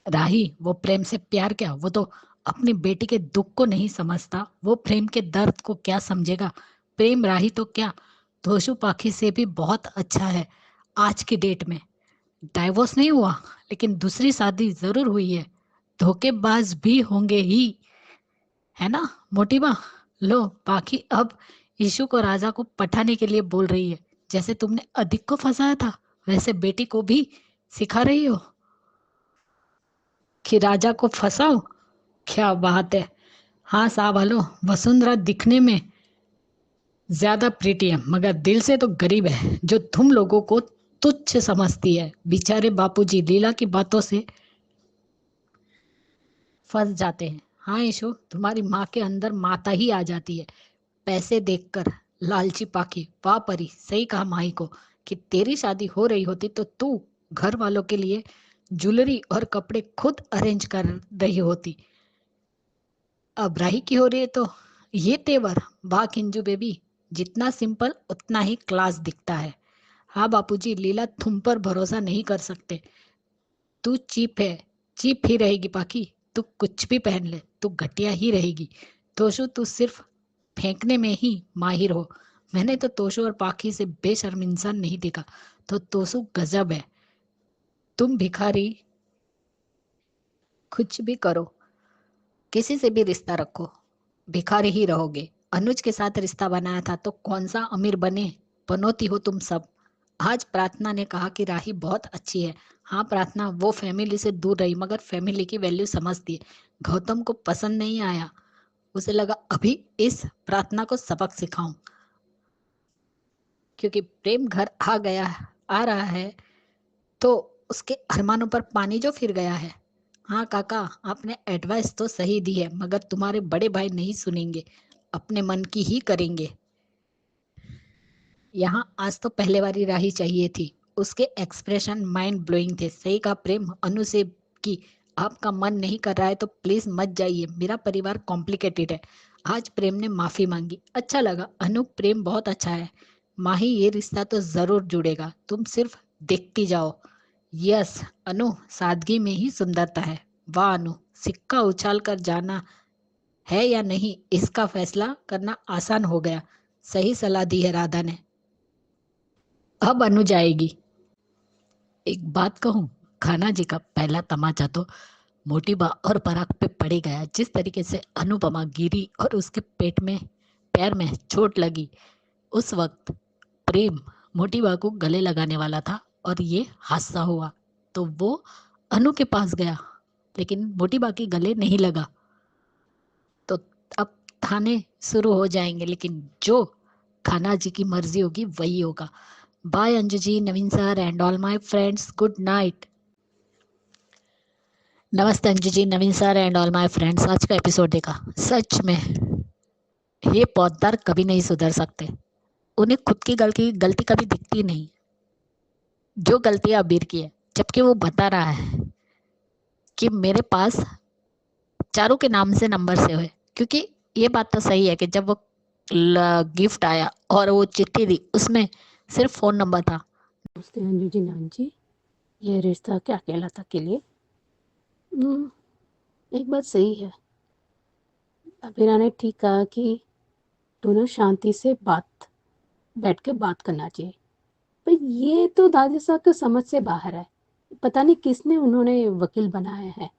राही, वो प्रेम से प्यार क्या, वो तो अपनी बेटी के दुख को नहीं समझता। वो प्रेम के दर्द को क्या समझेगा। प्रेम राही तो क्या, धोशु पाखी से भी बहुत अच्छा है। आज की डेट में डाइवोर्स नहीं हुआ, लेकिन दूसरी शादी जरूर हुई है। धोखेबाज भी होंगे ही, है ना मोटी माँ? लो पाखी अब यीशु को राजा को पठाने के लिए बोल रही है। जैसे तुमने अधिक को फंसाया था, वैसे बेटी को भी सिखा रही हो कि राजा को फंसाओ। क्या बात है। हाँ साहब, हेलो। वसुंधरा दिखने में ज्यादा प्रीति है, मगर दिल से तो गरीब है, जो तुम लोगों को तुच्छ समझती है। बेचारे बापूजी लीला की बातों से फंस जाते हैं। हाँ यशु, तुम्हारी माँ के अंदर माता ही आ जाती है। पैसे देखकर लालची पाखी। वाह परी, सही कहा माही को कि तेरी शादी हो रही होती तो तू घर वालों के लिए ज्वेलरी और कपड़े खुद अरेंज कर रही होती। अब राही की हो रही है तो ये तेवर। वाह किंजू बेबी, जितना सिंपल उतना ही क्लास दिखता है। हाँ बापूजी, लीला तुम पर भरोसा नहीं कर सकते। तू चीप है, चीप ही रहेगी पाकी। तू कुछ भी पहन ले, तू घटिया ही रहेगी। तोशु, तू सिर्फ फेंकने में ही माहिर हो। मैंने तो तोशु और पाकी से बेशर्म इंसान नहीं देखा। तो तोशु गजब है। तुम भिखारी, कुछ भी करो, किसी से भी रिश्ता रखो, भिखारी ही रहोगे। अनुज के साथ रिश्ता बनाया था तो कौन सा अमीर बने, पनौती हो तुम सब। आज प्रार्थना ने कहा कि राही बहुत अच्छी है। हाँ प्रार्थना, वो फैमिली से दूर रही मगर फैमिली की वैल्यू समझती है। गौतम को पसंद नहीं आया। उसे लगा अभी इस प्रार्थना को सबक सिखाऊं, क्योंकि प्रेम घर आ रहा है तो उसके अरमानों पर पानी जो फिर गया है। हाँ काका, आपने एडवाइस तो सही दी है मगर तुम्हारे बड़े भाई नहीं सुनेंगे, अपने मन की ही करेंगे। यहाँ आज तो पहले वाली राही चाहिए थी। उसके एक्सप्रेशन माइंड ब्लोइंग थे। सही कहा प्रेम अनु से कि आपका मन नहीं कर रहा है तो प्लीज मत जाइए, मेरा परिवार कॉम्प्लिकेटेड है। आज प्रेम ने माफी मांगी। अच्छा लगा अनु, प्रेम बहुत अच्छा है। माही, ये रिश्ता तो जरूर जुड़ेगा, तुम सिर्फ देखती जाओ। यस अनु, सादगी में ही सुंदरता है। वाह अनु, सिक्का उछाल कर जाना है या नहीं इसका फैसला करना आसान हो गया। सही सलाह दी है राधा ने। अब अनु जाएगी। एक बात कहूं, खाना जी का पहला तमाचा तो मोटी बा और पराग पे पड़ गया। जिस तरीके से अनुपमा गिरी और उसके पेट में पैर में चोट लगी, उस वक्त प्रेम मोटी बा को गले लगाने वाला था और ये हादसा हुआ तो वो अनु के पास गया, लेकिन मोटी बा के गले नहीं लगा। तो अब थाने शुरू हो जाएंगे, लेकिन जो खाना जी की मर्जी होगी वही होगा। Bye Anju ji, Naveen sir and all my friends, good night. नमस्ते Anju ji, Naveen sir and all my friends. आज का एपिसोड देखा, सच में ये पौधदार कभी नहीं सुधर सकते। उन्हें खुद की गलती कभी दिखती नहीं, जो गलतियां अबीर की है, जबकि वो बता रहा है कि मेरे पास चारों के नाम से नंबर सेव है। क्योंकि ये बात तो सही है कि जब वो गिफ्ट आया और वो चिट्ठी दी उसमें सिर्फ फोन नंबर था। नमस्ते अंजू जी, नान जी, ये रिश्ता क्या कहलाता के लिए? एक बात सही है, अबीरा ने ठीक कहा कि दोनों शांति से बैठ के बात करना चाहिए। पर ये तो दादी साहब के समझ से बाहर है। पता नहीं किसने उन्होंने वकील बनाया है।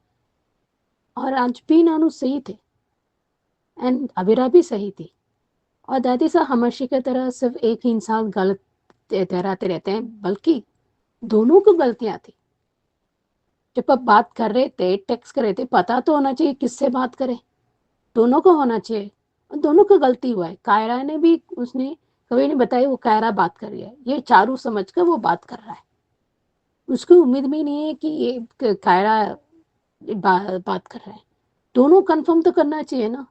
और आज भी नानू सही थे एंड अबीरा भी सही थी। और दादी साहब हमेशा की तरह सिर्फ एक ही इंसान गलत ठहराते रहते हैं, बल्कि दोनों को गलतियां थी। जब आप बात कर रहे थे, टेक्स्ट कर रहे थे, पता तो होना चाहिए किससे बात करें। दोनों को होना चाहिए। और दोनों को गलती हुआ है। कायरा ने भी, उसने कभी नहीं बताया वो कायरा बात कर रही है, ये चारू समझ कर वो बात कर रहा है। उसको उम्मीद भी नहीं है कि ये कायरा बात कर रहा है। दोनों कंफर्म तो करना चाहिए ना।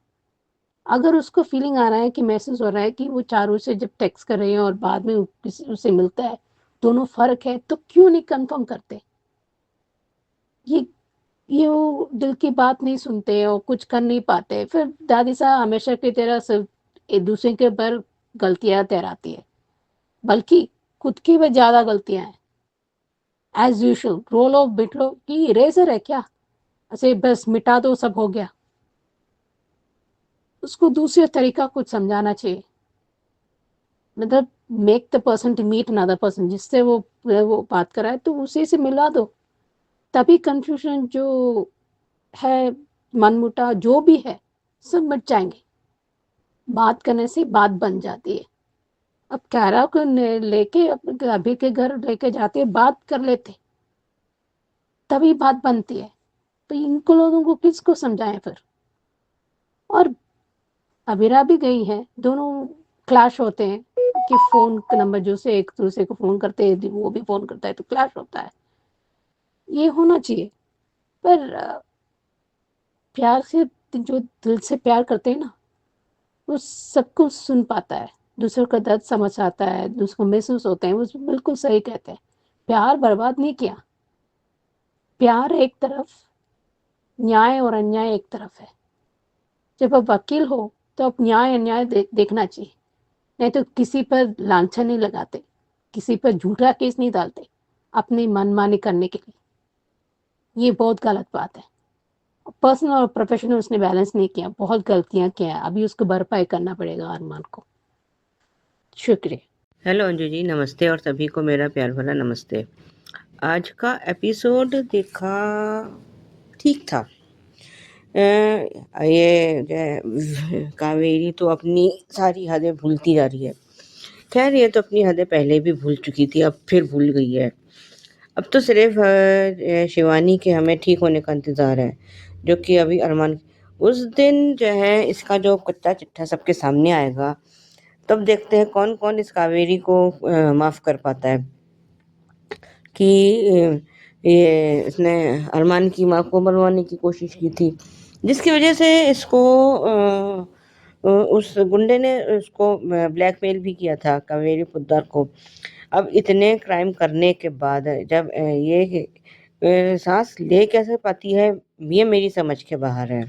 अगर उसको फीलिंग आ रहा है कि महसूस हो रहा है कि वो चारू से जब टेक्स्ट कर रहे हैं और बाद में उससे मिलता है, दोनों फर्क है, तो क्यों नहीं कंफर्म करते? ये वो दिल की बात नहीं सुनते और कुछ कर नहीं पाते। फिर दादी साहब हमेशा की तरह सिर्फ एक दूसरे के ऊपर गलतियां ठहराती है, बल्कि खुद की भी ज्यादा गलतियां हैं। एज यूजुअल रोल ऑफ बिटलो की इरेजर है क्या? ऐसे बस मिटा दो, सब हो गया। उसको दूसरे तरीका कुछ समझाना चाहिए। मतलब make the person to meet another person, जिससे वो बात कराए तो उसी से मिला दो। तभी कंफ्यूजन जो है, मनमुटाव जो भी है, सब मिट जाएंगे। बात करने से बात बन जाती है। अब कैरा को लेके अभी के घर लेके जाते, बात कर लेते, तभी बात बनती है। तो इनको लोगों को किसको समझाएं फिर? और अबीरा भी गई है, दोनों क्लैश होते हैं कि फोन का नंबर जो से एक दूसरे को फोन करते हैं, वो भी फोन करता है, तो क्लैश होता है। ये होना चाहिए। पर प्यार से, जो दिल से प्यार करते हैं ना, वो सबको सुन पाता है, दूसरों का दर्द समझ आता है, दूसरों को महसूस होते हैं। वो बिल्कुल सही कहते हैं, प्यार बर्बाद नहीं किया। प्यार एक तरफ, न्याय और अन्याय एक तरफ है। जब आप वकील हो तो आप न्याय अन्याय देखना चाहिए। नहीं तो किसी पर लांछन नहीं लगाते, किसी पर झूठा केस नहीं डालते अपनी मनमानी करने के लिए। ये बहुत गलत बात है। पर्सनल और प्रोफेशनल उसने बैलेंस नहीं किया, बहुत गलतियां किया है, अभी उसको भरपाई करना पड़ेगा अरमान को। शुक्रिया। हेलो अंजू जी, नमस्ते और सभी को मेरा प्यार भरा नमस्ते। आज का एपिसोड देखा ठीक था। ये जो है, कावेरी तो अपनी सारी हदें भूलती जा रही है। खैर ये तो अपनी हदें पहले भी भूल चुकी थी, अब फिर भूल गई है। अब तो सिर्फ शिवानी के हमें ठीक होने का इंतज़ार है, जो कि अभी अरमान उस दिन जो है इसका जो कच्चा चिट्ठा सबके सामने आएगा, तब देखते हैं कौन कौन इस कावेरी को माफ़ कर पाता है कि ये इसने अरमान की माँ को मरवाने की कोशिश की थी, जिसकी वजह से इसको उस गुंडे ने उसको ब्लैकमेल भी किया था कावेरी पोद्दार को। अब इतने क्राइम करने के बाद जब ये सांस ले कैसे पाती है, ये मेरी समझ के बाहर है।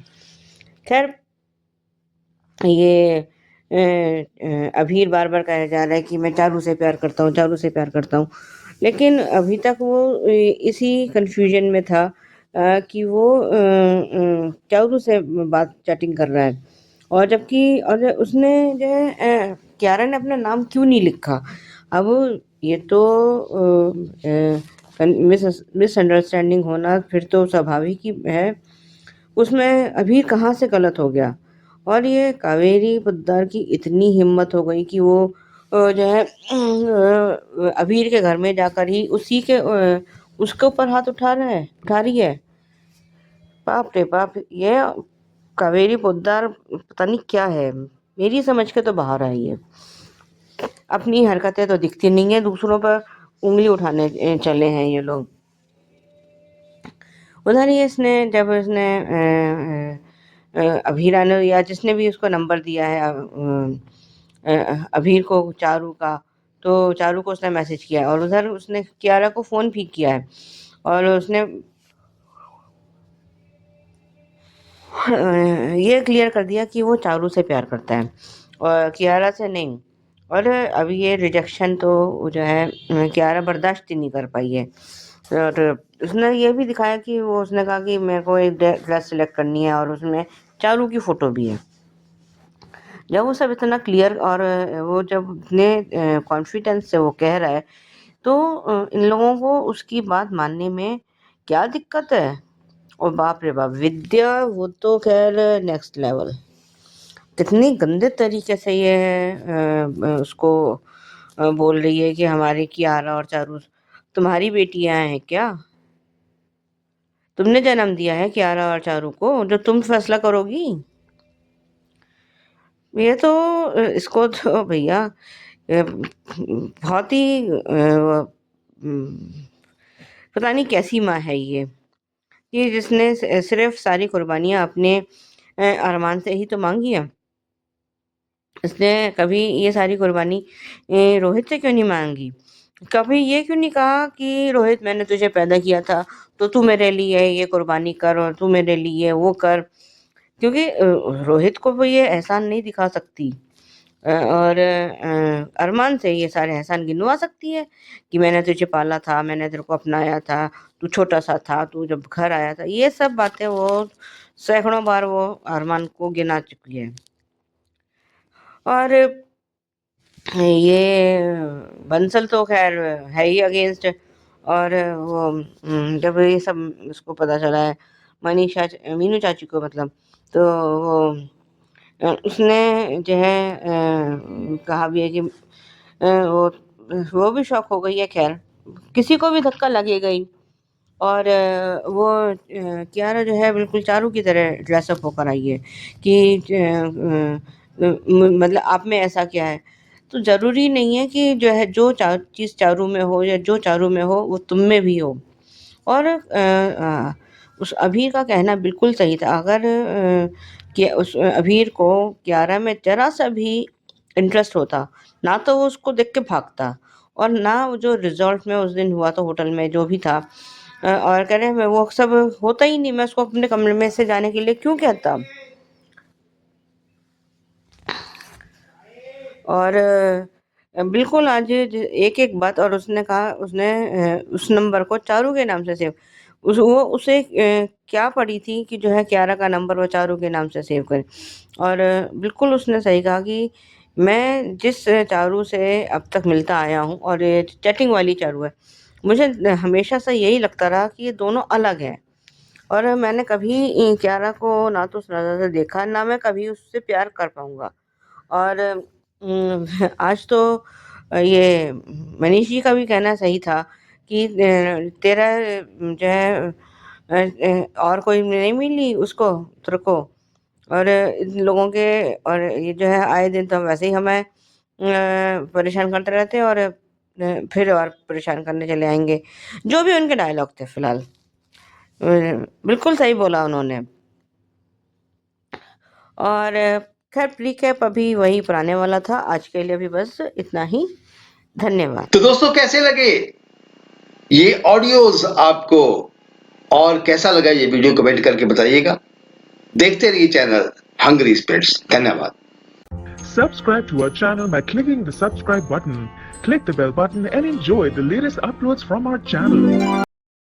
खैर ये अभीर बार बार कहा जा रहा है कि मैं चारू से प्यार करता हूँ, चारू से प्यार करता हूँ, लेकिन अभी तक वो इसी कंफ्यूजन में था कि वो चारू से बात चैटिंग कर रहा है, और जबकि और उसने जो है कियारा ने अपना नाम क्यों नहीं लिखा। अब ये तो मिसअंडरस्टैंडिंग होना फिर तो स्वाभाविक ही है, उसमें अभी कहाँ से गलत हो गया। और ये कावेरी पोद्दार की इतनी हिम्मत हो गई कि वो जो है अबीर के घर में जाकर ही उसके ऊपर हाथ उठा रही है। बाप रे बाप, ये कावेरी पोद्दार पता नहीं क्या है, मेरी समझ के तो बाहर आई है। अपनी हरकतें तो दिखती नहीं है, दूसरों पर उंगली उठाने चले हैं ये लोग। उधर ही जब इसने अभीरा ने या जिसने भी उसको नंबर दिया है अभीर को, चारू का, तो चारू को उसने मैसेज किया और उधर उसने कियारा को फ़ोन भी किया है और उसने ये क्लियर कर दिया कि वो चारू से प्यार करता है और कियारा से नहीं। और अभी ये रिजेक्शन तो जो है कियारा बर्दाश्त ही नहीं कर पाई है। और उसने ये भी दिखाया कि उसने कहा कि मेरे को एक ड्रेस सिलेक्ट करनी है और उसमें चारू की फ़ोटो भी है। जब वो सब इतना क्लियर और वो जब इतने कॉन्फिडेंस से वो कह रहा है, तो इन लोगों को उसकी बात मानने में क्या दिक्कत है। और बाप रे बाप, विद्या वो तो खैर नेक्स्ट लेवल, कितनी गंदे तरीके से ये उसको बोल रही है कि हमारी कियारा और चारू तुम्हारी बेटियां हैं क्या, तुमने जन्म दिया है कियारा और चारू को, जो तुम फैसला करोगी। ये तो इसको तो भैया बहुत ही पता नहीं कैसी माँ है ये जिसने सिर्फ सारी कुर्बानियाँ अपने अरमान से ही तो मांगी है। इसने कभी ये सारी कुर्बानी रोहित से क्यों नहीं मांगी, कभी ये क्यों नहीं कहा कि रोहित मैंने तुझे पैदा किया था तो तू मेरे लिए ये कुर्बानी कर और तू मेरे लिए वो कर, क्योंकि रोहित को वो ये एहसान नहीं दिखा सकती और अरमान से ये सारे एहसान गिनवा सकती है कि मैंने तुझे पाला था, मैंने तेरे को अपनाया था, तू छोटा सा था, तू जब घर आया था। ये सब बातें वो सैकड़ों बार वो अरमान को गिना चुकी है। और ये बंसल तो खैर है ही अगेंस्ट। और वो जब ये सब उसको पता चला है मीनू चाची को, मतलब तो उसने जो है कहा भी है कि वो भी शौक हो गई है। खैर किसी को भी धक्का लगेगा ही। और वो कियारा जो है बिल्कुल चारू की तरह ड्रेसअप होकर आई है कि मतलब आप में ऐसा क्या है। तो ज़रूरी नहीं है कि जो है जो चीज़ चारू में हो या जो चारू में हो वो तुम में भी हो। और उस अभीर का कहना बिल्कुल सही था। अगर कि उस अभीर को कियारा में ज़रा सा भी इंटरेस्ट होता, ना तो वो उसको देख के भागता और ना वो जो रिजॉर्ट में उस दिन हुआ था होटल में जो भी था और कह रहे मैं वो सब होता ही नहीं, मैं उसको अपने कमरे में से जाने के लिए क्यों कहता। और बिल्कुल आज एक एक बात, और उसने कहा उसने उस नंबर को चारू के नाम से सेव, वो उसे क्या पड़ी थी कि जो है क्यारा का नंबर वो चारू के नाम से सेव करे। और बिल्कुल उसने सही कहा कि मैं जिस चारू से अब तक मिलता आया हूँ, और ये चैटिंग वाली चारू है, मुझे हमेशा से यही लगता रहा कि ये दोनों अलग हैं। और मैंने कभी क्यारा को ना तो उस नज़र से देखा, ना मैं कभी उससे प्यार कर पाऊँगा। और आज तो ये मनीष जी का भी कहना सही था कि तेरा जो है और कोई नहीं मिली उसको, तेरे को, और इन लोगों के, और ये जो है आए दिन तो वैसे ही हमें परेशान करते रहते हैं, और फिर और परेशान करने चले आएंगे। जो भी उनके डायलॉग थे फिलहाल, बिल्कुल सही बोला उन्होंने। और खैर रिकैप अभी वही पुराने वाला था। आज के लिए अभी बस इतना ही। धन्यवाद। तो दोस्तों कैसे लगे ये ऑडियोज आपको, और कैसा लगा ये वीडियो कमेंट करके बताइएगा। देखते रहिए चैनल हंग्री स्पिरिट्स। धन्यवाद। Subscribe to our channel by clicking the subscribe button. Click the bell button and enjoy the latest uploads from our channel.